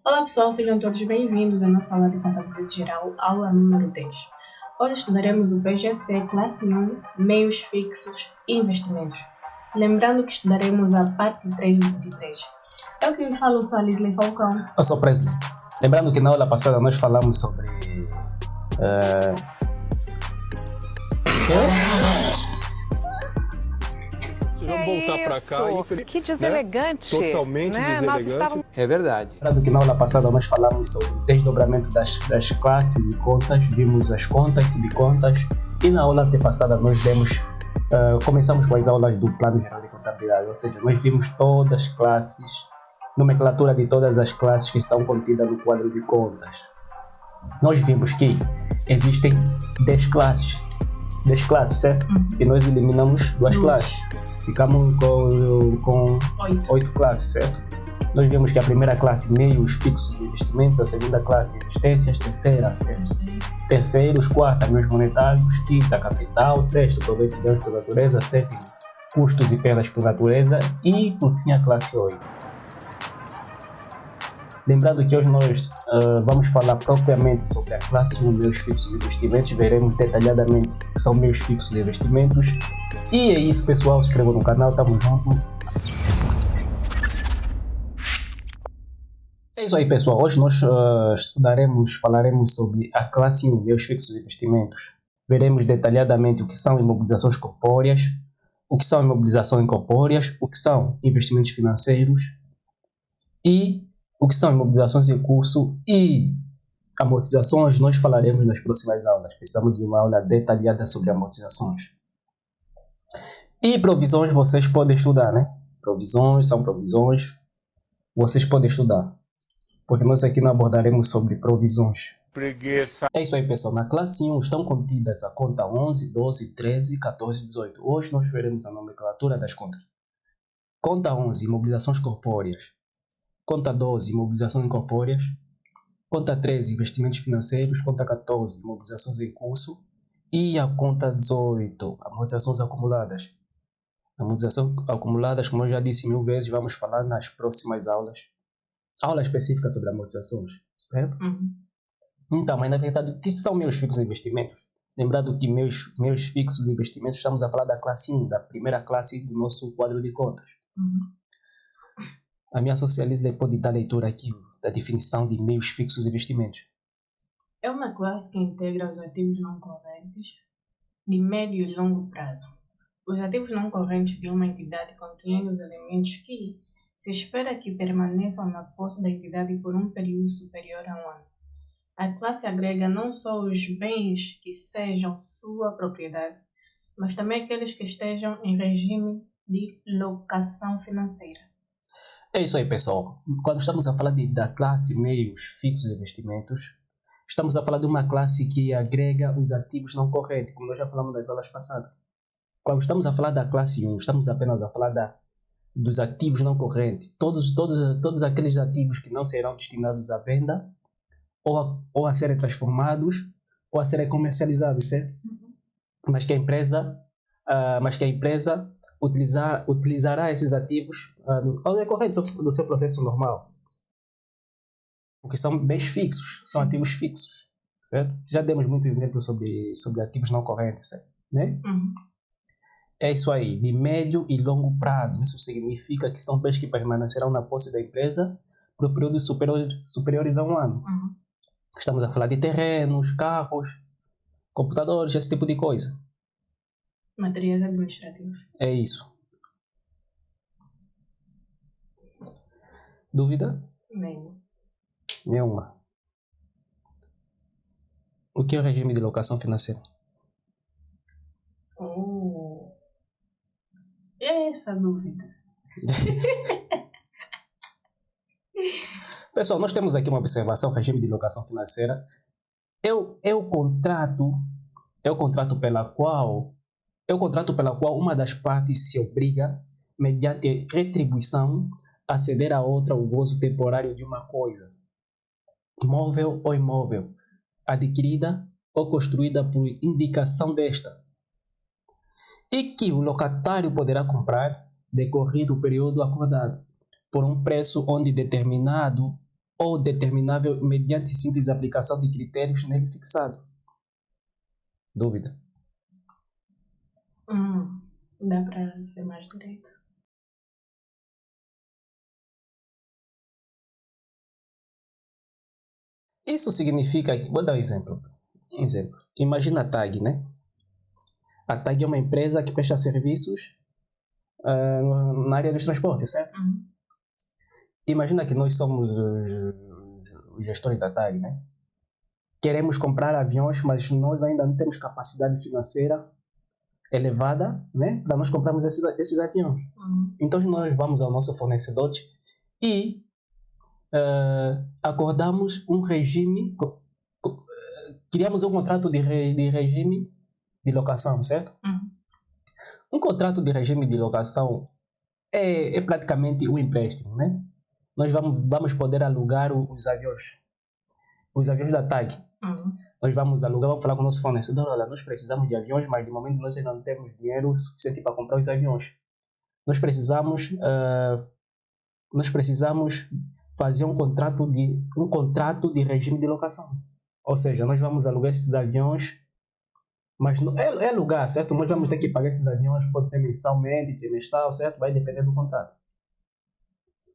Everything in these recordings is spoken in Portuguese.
Olá pessoal, sejam todos bem-vindos à nossa aula de Contabilidade Geral, aula número 10. Hoje estudaremos o PGC Classe 1, Meios Fixos e Investimentos. Lembrando que estudaremos a parte 3 de 3. Eu que falo sou a Lisley Falcão. Eu sou Presley. Lembrando que na aula passada nós falamos sobre... Vamos voltar para cá. Que deselegante. Totalmente deselegante. É verdade. Lembrando que na aula passada nós falamos sobre o desdobramento das classes e contas, vimos as contas, subcontas, e na aula antepassada nós começamos com as aulas do Plano Geral de Contabilidade, ou seja, nós vimos todas as classes, nomenclatura de todas as classes que estão contidas no quadro de contas. Nós vimos que existem 10 classes, certo? E nós eliminamos 2 classes. Ficamos com 8 classes, certo? Nós vimos que a primeira classe, meios fixos e investimentos, a segunda classe, existências, terceiros, quarta, meios monetários, quinta, capital, sexto, proveitos e ganhos por natureza, sétimo, custos e perdas por natureza e, por fim, a classe 8. Lembrando que hoje nós vamos falar propriamente sobre a classe 1, meios fixos e investimentos, veremos detalhadamente o que são meios fixos e investimentos. E é isso, pessoal, se inscrevam no canal, tamo junto. É isso aí, pessoal, hoje nós falaremos sobre a classe 1, meios fixos e investimentos. Veremos detalhadamente o que são imobilizações corpóreas, o que são imobilizações incorpóreas, o que são investimentos financeiros e o que são imobilizações em curso e amortizações. Nós falaremos nas próximas aulas. Precisamos de uma aula detalhada sobre amortizações. E provisões vocês podem estudar, né? Provisões são provisões. Vocês podem estudar. Porque nós aqui não abordaremos sobre provisões. Preguiça. É isso aí, pessoal. Na classe 1 estão contidas a conta 11, 12, 13, 14 e 18. Hoje nós veremos a nomenclatura das contas. Conta 11, imobilizações corpóreas. Conta 12, imobilizações incorpóreas. Conta 13, investimentos financeiros. Conta 14, imobilizações em curso. E a conta 18, amortizações acumuladas. Amortizações acumuladas, como eu já disse 1000 vezes, vamos falar nas próximas aulas. Aula específica sobre amortizações, certo? Então, mas na verdade, o que são meios fixos e investimentos? Lembrando que meios fixos e investimentos, estamos a falar da classe 1, da primeira classe do nosso quadro de contas. A minha socialista pode dar leitura aqui da definição de meios fixos e investimentos. É uma classe que integra os ativos não correntes de médio e longo prazo. Os ativos não correntes de uma entidade contêm os elementos que se espera que permaneçam na posse da entidade por um período superior a um ano. A classe agrega não só os bens que sejam sua propriedade, mas também aqueles que estejam em regime de locação financeira. É isso aí, pessoal. Quando estamos a falar da classe meios fixos e investimentos, estamos a falar de uma classe que agrega os ativos não correntes, como nós já falamos nas aulas passadas. Quando estamos a falar da classe 1, estamos apenas a falar dos ativos não correntes, todos aqueles ativos que não serão destinados à venda ou a serem transformados ou a serem comercializados, certo? Mas que a empresa utilizará esses ativos ao decorrer do seu processo normal. Porque são bens fixos, são ativos fixos, certo? Já demos muitos exemplos sobre ativos não correntes, certo? Né? É isso aí, de médio e longo prazo. Isso significa que são bens que permanecerão na posse da empresa por períodos superiores a um ano. Estamos a falar de terrenos, carros, computadores, esse tipo de coisa. Materiais administrativos. É isso. Dúvida? Nenhuma. O que é o regime de locação financeira? É essa a dúvida. Pessoal, nós temos aqui uma observação, regime de locação financeira. É o contrato pela qual uma das partes se obriga, mediante retribuição, a ceder a outra o gozo temporário de uma coisa, móvel ou imóvel, adquirida ou construída por indicação desta, e que o locatário poderá comprar decorrido o período acordado, por um preço onde determinado ou determinável mediante simples aplicação de critérios nele fixado. Dúvida? Dá para ser mais direito. Isso significa que, vou dar um exemplo. Imagina a TAG, né? A TAG é uma empresa que presta serviços na área dos transportes, certo? Imagina que nós somos os gestores da TAG, né? Queremos comprar aviões, mas nós ainda não temos capacidade financeira elevada, né? Para nós comprarmos esses aviões. Então nós vamos ao nosso fornecedor e acordamos um regime, criamos um contrato de regime de locação, certo? Um contrato de regime de locação é praticamente um empréstimo, né? Nós vamos poder alugar os aviões da TAG. Nós vamos alugar, vamos falar com o nosso fornecedor, olha, nós precisamos de aviões, mas de momento nós ainda não temos dinheiro suficiente para comprar os aviões. Nós precisamos fazer um contrato de regime de locação. Ou seja, nós vamos alugar esses aviões, mas não, é alugar, certo? Nós vamos ter que pagar esses aviões, pode ser mensalmente, trimestral, certo? Vai depender do contrato.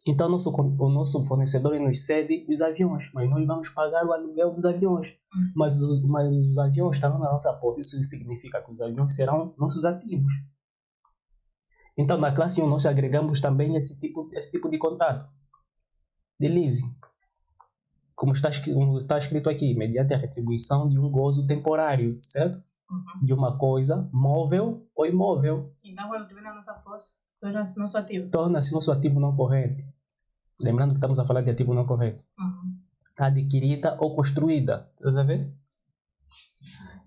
Então, o nosso fornecedor nos cede os aviões, mas nós vamos pagar o aluguel dos aviões. Mas os aviões estarão na nossa posse. Isso significa que os aviões serão nossos ativos. Então, na classe 1, nós agregamos também esse tipo de contrato de leasing. Como está escrito aqui, mediante a retribuição de um gozo temporário, certo? De uma coisa móvel ou imóvel. Então, quando tiver na nossa posse, torna-se nosso ativo. Torna-se nosso ativo não corrente. Lembrando que estamos a falar de ativo não corrente. Adquirida ou construída. Está a ver?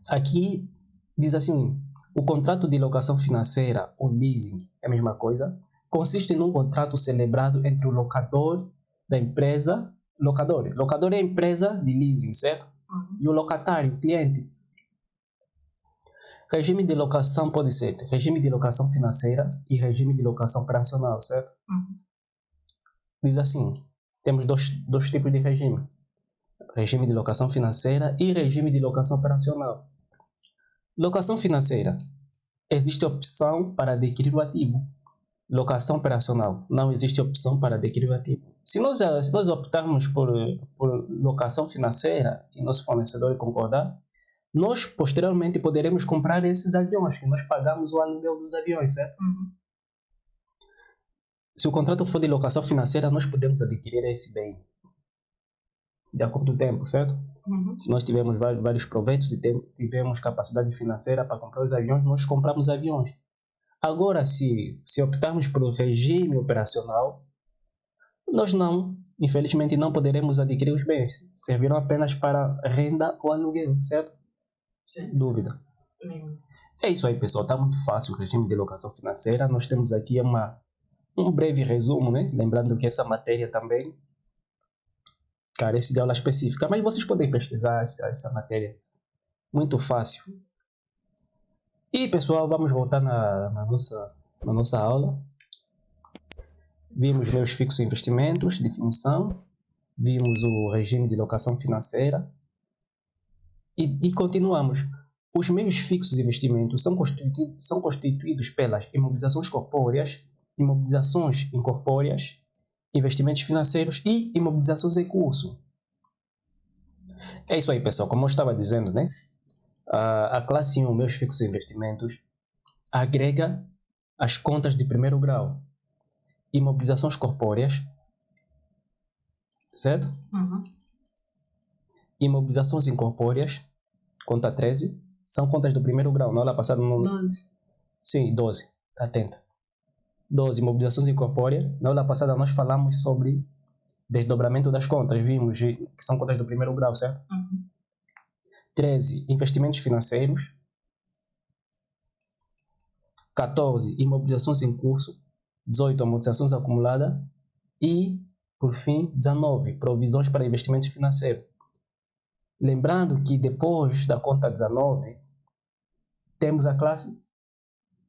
Aqui diz assim, o contrato de locação financeira ou leasing é a mesma coisa. Consiste num contrato celebrado entre o locador da empresa. Locador é a empresa de leasing, certo? E o locatário, cliente. Regime de locação pode ser regime de locação financeira e regime de locação operacional, certo? Diz assim, temos dois tipos de regime. Regime de locação financeira e regime de locação operacional. Locação financeira. Existe opção para adquirir o ativo. Locação operacional. Não existe opção para adquirir o ativo. Se nós optarmos por locação financeira e nosso fornecedor concordar, nós posteriormente poderemos comprar esses aviões, que nós pagamos o aluguel dos aviões, certo? Se o contrato for de locação financeira, nós podemos adquirir esse bem de acordo com o tempo, certo? Se nós tivermos vários proveitos e tivermos capacidade financeira para comprar os aviões, nós compramos aviões. Agora, se optarmos por regime operacional, nós infelizmente não poderemos adquirir os bens. Servirão apenas para renda ou aluguel, certo? Sim. Dúvida? É isso aí, pessoal. Está muito fácil o regime de locação financeira. Nós temos aqui um breve resumo, né? Lembrando que essa matéria também carece de aula específica, mas vocês podem pesquisar essa matéria. Muito fácil. E, pessoal, vamos voltar na nossa aula. Vimos meios fixos de investimentos, definição. Vimos o regime de locação financeira. E continuamos. Os meios fixos de investimentos são constituídos pelas imobilizações corpóreas, imobilizações incorpóreas, investimentos financeiros e imobilizações em curso. É isso aí, pessoal. Como eu estava dizendo, né? A classe 1, meios fixos de investimentos, agrega as contas de primeiro grau, imobilizações corpóreas, certo? Imobilizações incorpóreas, conta 13, são contas do primeiro grau. Na aula passada... 12. Sim, 12. Atenta. 12, imobilizações incorpóreas. Na aula passada nós falamos sobre desdobramento das contas. Vimos que são contas do primeiro grau, certo? 13, investimentos financeiros. 14, imobilizações em curso. 18, amortizações acumuladas. E, por fim, 19, provisões para investimentos financeiros. Lembrando que depois da conta 19, temos a classe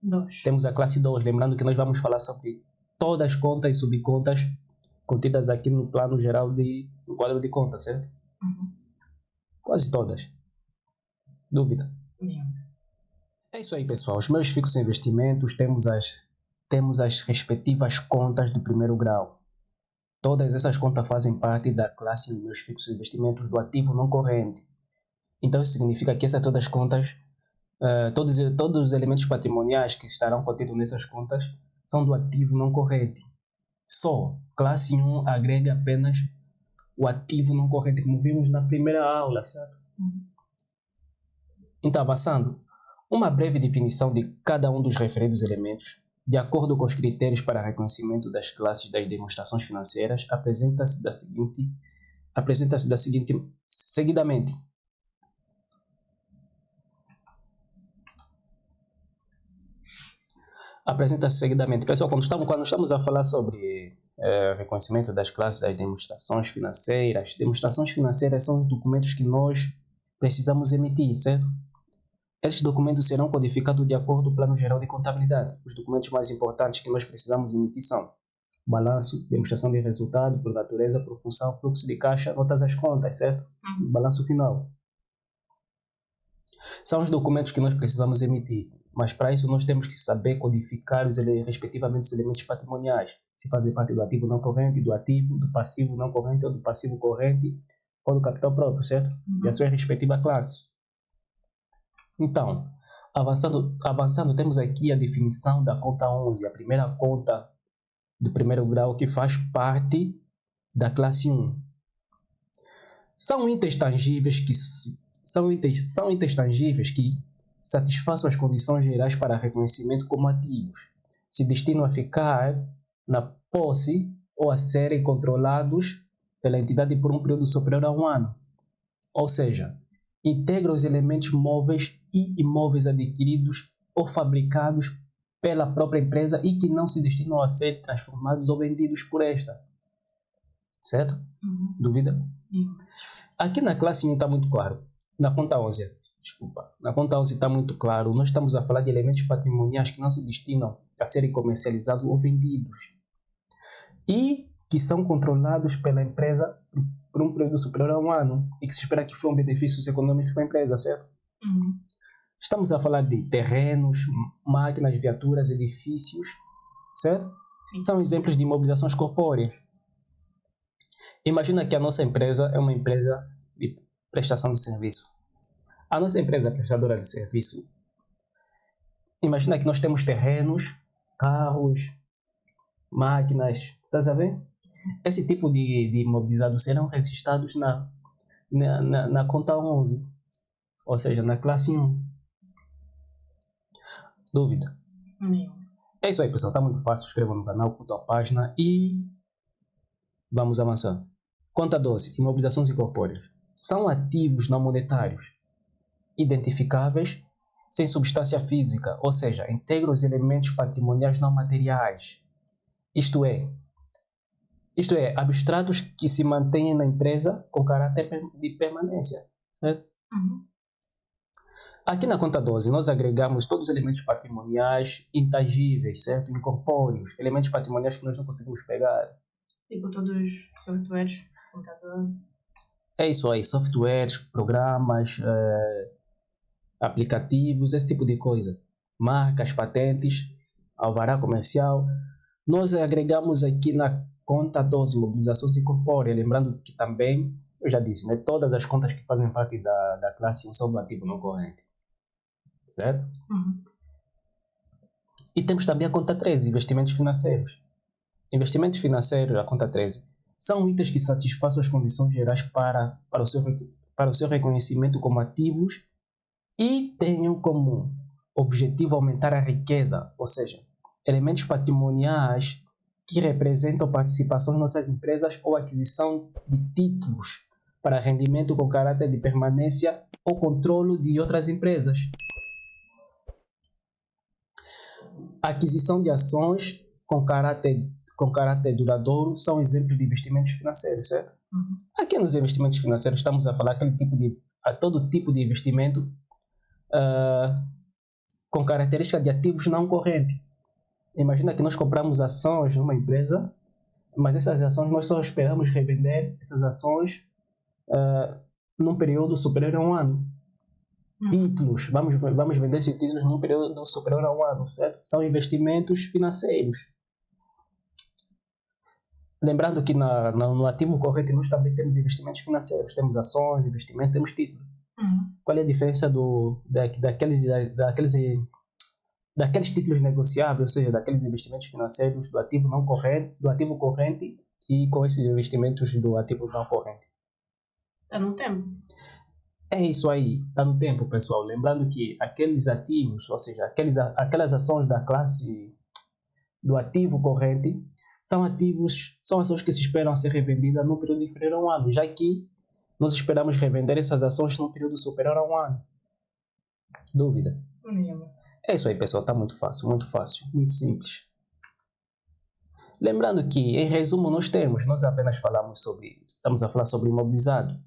2. Lembrando que nós vamos falar sobre todas as contas e subcontas contidas aqui no plano geral no quadro de conta, certo? Quase todas. Dúvida? Não. É isso aí, pessoal. Os meios fixos de investimentos, temos as respectivas contas do primeiro grau. Todas essas contas fazem parte da classe de meios fixos de investimentos do ativo não corrente. Então, isso significa que essas todas as contas, todos os elementos patrimoniais que estarão contidos nessas contas são do ativo não corrente. Só classe 1 agrega apenas o ativo não corrente, como vimos na primeira aula, certo? Então, avançando, uma breve definição de cada um dos referidos elementos, de acordo com os critérios para reconhecimento das classes das demonstrações financeiras, apresenta-se seguidamente. Pessoal, quando estamos a falar sobre reconhecimento das classes das demonstrações financeiras são os documentos que nós precisamos emitir, certo? Esses documentos serão codificados de acordo com o Plano Geral de Contabilidade. Os documentos mais importantes que nós precisamos emitir são balanço, demonstração de resultado, por natureza, por função, fluxo de caixa, notas das contas, certo? Balanço final. São os documentos que nós precisamos emitir, mas para isso nós temos que saber codificar respectivamente os elementos patrimoniais, se fazem parte do ativo não corrente, do ativo, do passivo não corrente ou do passivo corrente ou do capital próprio, certo? E a sua respectiva classe. Então, avançando, temos aqui a definição da conta 11, a primeira conta do primeiro grau que faz parte da classe 1. São itens tangíveis que satisfaçam as condições gerais para reconhecimento como ativos, se destinam a ficar na posse ou a serem controlados pela entidade por um período superior a 1 ano. Ou seja, integra os elementos móveis e imóveis adquiridos ou fabricados pela própria empresa e que não se destinam a ser transformados ou vendidos por esta. Certo? Dúvida? Aqui na classe 1 está muito claro. Na conta 11 está muito claro. Nós estamos a falar de elementos patrimoniais que não se destinam a serem comercializados ou vendidos e que são controlados pela empresa por um período superior a 1 ano e que se espera que foram benefícios econômicos para a empresa, certo? Estamos a falar de terrenos, máquinas, viaturas, edifícios, certo? Sim. São exemplos de imobilizações corpóreas. Imagina que a nossa empresa é uma empresa de prestação de serviço. A nossa empresa prestadora de serviço, imagina que nós temos terrenos, carros, máquinas, estás a ver? Esse tipo de imobilizados serão registrados na conta 11, ou seja, na classe 1. Dúvida? Não. É isso aí, pessoal. Está muito fácil. Inscreva no canal, curta a página e vamos avançar. Conta 12. Imobilizações incorpóreas. São ativos não monetários, identificáveis sem substância física, ou seja, integram os elementos patrimoniais não materiais. Isto é, abstratos que se mantêm na empresa com caráter de permanência. Certo? Aqui na conta 12, nós agregamos todos os elementos patrimoniais intangíveis, certo? Incorpóreos, elementos patrimoniais que nós não conseguimos pegar. Tipo todos os softwares, computador. É isso aí, softwares, programas, aplicativos, esse tipo de coisa. Marcas, patentes, alvará comercial. Nós agregamos aqui na conta 12, mobilizações incorpóreas, lembrando que também, eu já disse, né, todas as contas que fazem parte da classe 1 são do ativo não corrente. Certo? E temos também a conta 13, investimentos financeiros. Investimentos financeiros, a conta 13, são itens que satisfazem as condições gerais para o seu reconhecimento como ativos e tenham como objetivo aumentar a riqueza, ou seja, elementos patrimoniais que representam participação em outras empresas ou aquisição de títulos para rendimento com caráter de permanência ou controle de outras empresas. Aquisição de ações com caráter duradouro são exemplos de investimentos financeiros, certo? Aqui nos investimentos financeiros estamos a falar todo tipo de investimento com característica de ativos não correntes. Imagina que nós compramos ações numa empresa Mas essas ações nós só esperamos revender essas ações num período superior a um ano. Títulos, vamos vender esses títulos num período superior a um ano, certo? São investimentos financeiros. Lembrando que no ativo corrente nós também temos investimentos financeiros, temos ações, investimentos, temos títulos. Qual é a diferença daqueles títulos negociáveis, ou seja, daqueles investimentos financeiros do ativo não corrente, do ativo corrente e com esses investimentos do ativo não corrente? Está no tempo. É isso aí, está no tempo, pessoal. Lembrando que aqueles ativos, ou seja, aquelas ações da classe do ativo corrente, são ações que se esperam a ser revendidas no período inferior a um ano, já que nós esperamos revender essas ações num período superior a um ano. Dúvida? É isso aí, pessoal, está muito fácil, muito simples. Lembrando que, em resumo, nós apenas estamos a falar sobre imobilizado.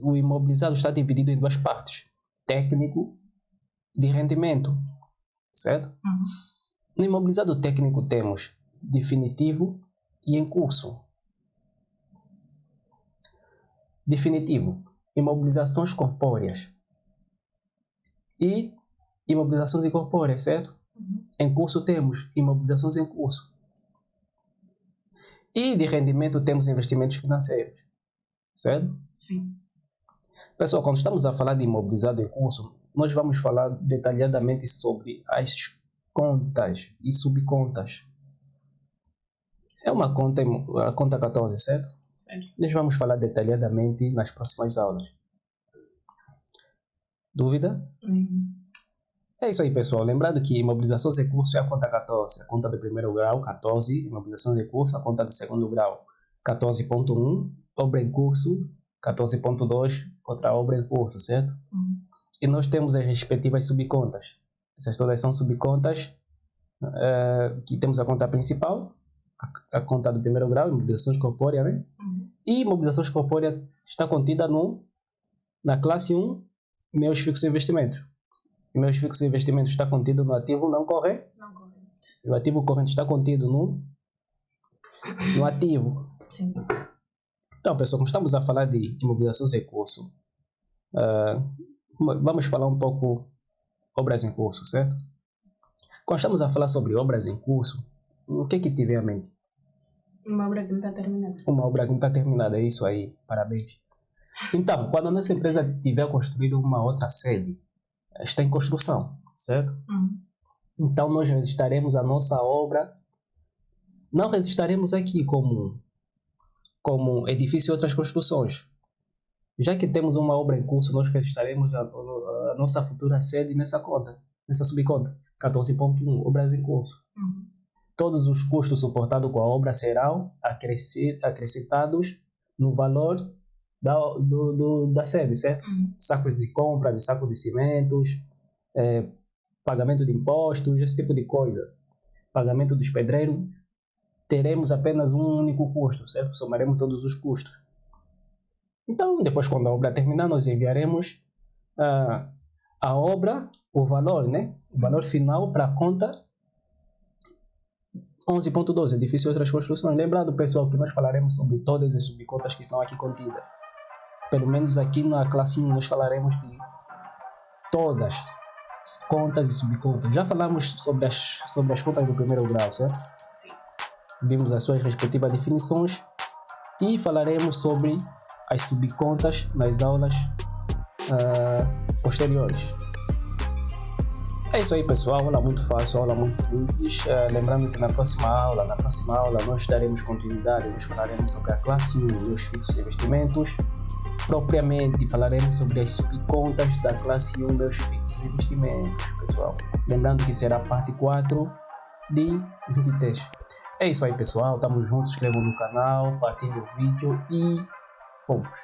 O imobilizado está dividido em duas partes: técnico de rendimento, certo? No imobilizado técnico temos definitivo e em curso. Definitivo, imobilizações corpóreas e imobilizações incorpóreas, certo? Em curso temos imobilizações em curso. E de rendimento temos investimentos financeiros, certo? Sim. Pessoal, quando estamos a falar de imobilizado em curso, nós vamos falar detalhadamente sobre as contas e subcontas. É uma conta, a conta 14, certo? Certo. Nós vamos falar detalhadamente nas próximas aulas. Dúvida? É isso aí, pessoal. Lembrando que imobilizações em curso é a conta 14, a conta do primeiro grau, 14, imobilizações em curso, a conta do segundo grau, 14.1, obra em curso, 14.2, outra obra em curso, certo? E nós temos as respectivas subcontas. Essas todas são subcontas, que temos a conta principal, a conta do primeiro grau, imobilizações corpóreas, né? E imobilizações corpóreas está contida na classe 1, meus fixos de investimento. Meus fixos de investimento está contido no ativo não corrente. O ativo corrente está contido no ativo. Sim. Então, pessoal, como estamos a falar de imobilizações em curso, vamos falar um pouco obras em curso, certo? Quando estamos a falar sobre obras em curso, o que te vem à mente? Uma obra que não está terminada. Uma obra que não está terminada, é isso aí, parabéns. Então, quando a nossa empresa tiver construído uma outra sede, está em construção, certo? Então nós registraremos a nossa obra, não registraremos aqui como edifício e outras construções. Já que temos uma obra em curso, nós registraremos a nossa futura sede nessa subconta, 14.1, obras em curso. Todos os custos suportados com a obra serão acrescentados no valor da sede, certo? Sacos de compra, de saco de cimentos, pagamento de impostos, esse tipo de coisa. Pagamento dos pedreiros, teremos apenas um único custo, certo? Somaremos todos os custos. Então, depois, quando a obra terminar, nós enviaremos a obra, o valor, né? O valor final para a conta 11.2, edifício e outras construções. Lembrando, pessoal, que nós falaremos sobre todas as subcontas que estão aqui contidas. Pelo menos aqui na classe 1 nós falaremos de todas contas e subcontas. Já falamos sobre as contas do primeiro grau, certo? Sim. Vimos as suas respectivas definições e falaremos sobre as subcontas nas aulas posteriores. É isso aí, pessoal. Aula muito fácil, aula muito simples. Lembrando que na próxima aula nós daremos continuidade, nós falaremos sobre a classe 1, meus fixos de investimentos. Propriamente falaremos sobre as subcontas da classe 1, meus fixos de investimentos, pessoal. Lembrando que será a parte 4 de 23. É isso aí, pessoal. Tamo juntos. Se inscrevam no canal, partilhem o vídeo e fomos!